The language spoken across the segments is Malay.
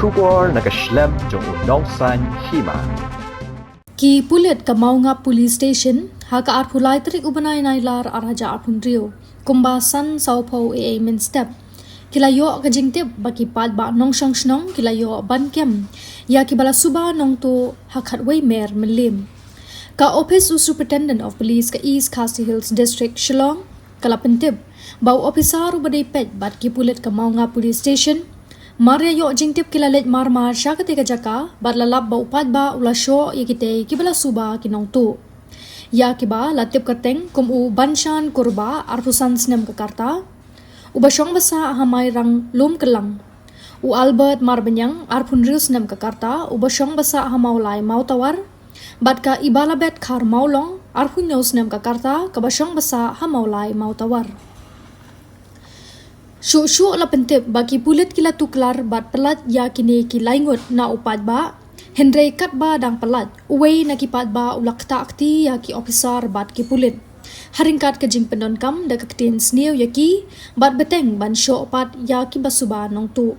Shubor nakaslem jong unongsan Hima. Ki Pulit ka Maunga Police Station haka arpulai trik ubanay nailar araja arpunrio kumbasan saupo e min step kilayo ka jingtip baki pad ba nong shnong kilayo ban kem ya ki bala Suba Nongtuh hakat way mer melim ka office superintendent of police ka East Khasi Hills District Jrong kala pentib bau officer ubadai pet bat ki Pulit ka Maunga Police Station Maria yo jingtip kilalet marmar sya ketika jaka badlalap bau pad ba ulasyo yakite kibala Suba ki Nongtuh ya kiba latip kateng kum u banshan kurba arpusan snem ke karta u basyong basa hamai rang lum kelang u Albert marbanyang arpun rius snem ke karta u basyong basa hamaulai mau tawar bat ka ibalabet khar maulong arpun nyaw snem ke karta ka basyong basa hamaulai mau tawar Syuk-syuk la pentip bagi Pulit kila tuklar bat pelat ya kini ki laingut na upad ba Hendrei kat ba dang pelat uwei na ki pad ba ulak ta akti ya ki officer bat ki Pulit haringkat ke jing pendon kam da kaktin snew ya ki bat beteng ban syok pat ya ki basuba Nongtuh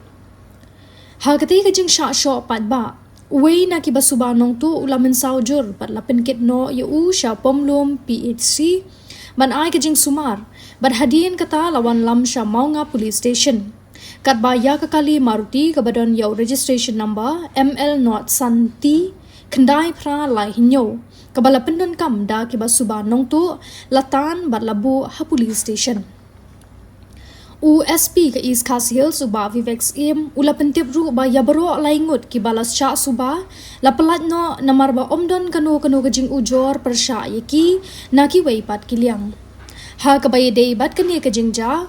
ha kati ke jing syak syok pat ba uwei na ki basuba Nongtuh ulamen saujur bat la penkit no ya u sya pomlum PHC ban ai ke jing sumar bat hadin kata lawan lam sya Maunga Police Station kat baya kekali Maruti kabadon yau registration number ML not Santi kendai pra lai hinyo kabala pendon kam da ki basuba Nongtuh latan bat labu ha police station USP ke East Khasi Hills Suba Vivex im ula pentip ru ba yabro laingut ki balas sya Suba la pelat no namar ba omdon kanu ke jing ujor persya yaki na ki wei pat kiliang ha kabay day bat kani ke jing ja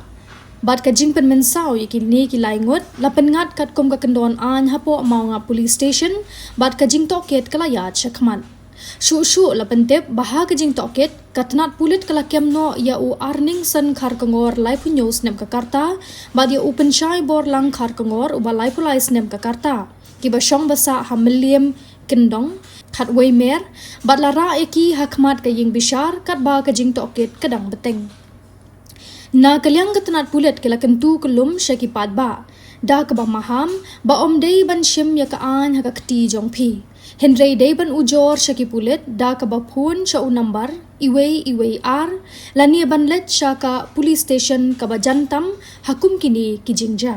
bat ka jing pen mensau yaki ni ki laingut la pengat kat kom ka kendon an hapo Maunga Police Station bat ka jing toket kalayat syakman Shu la pentip baha ke jing toket katnat Pulit kala kemno ya u arning san khar kangor lai punyo snem ka karta bat ya u pensyai bor lang khar kangor u balai pulai snem ka karta ki basyong basa hameliam kendong khat way mer bat la ra eki hakmat ka ying bishar kat ba ka jing toket kadang beteng na kalyang katnat Pulit kala kentu kelum syaki pad ba da ka ba maham ba om dei ban shim ya ka an ha ka kti jong phi Hendrei dei ban ujor syaki Pulit da ka ba phone sya u number iwei ar lani ban let sya ka police station ka ba jantam hakum kini ki jingja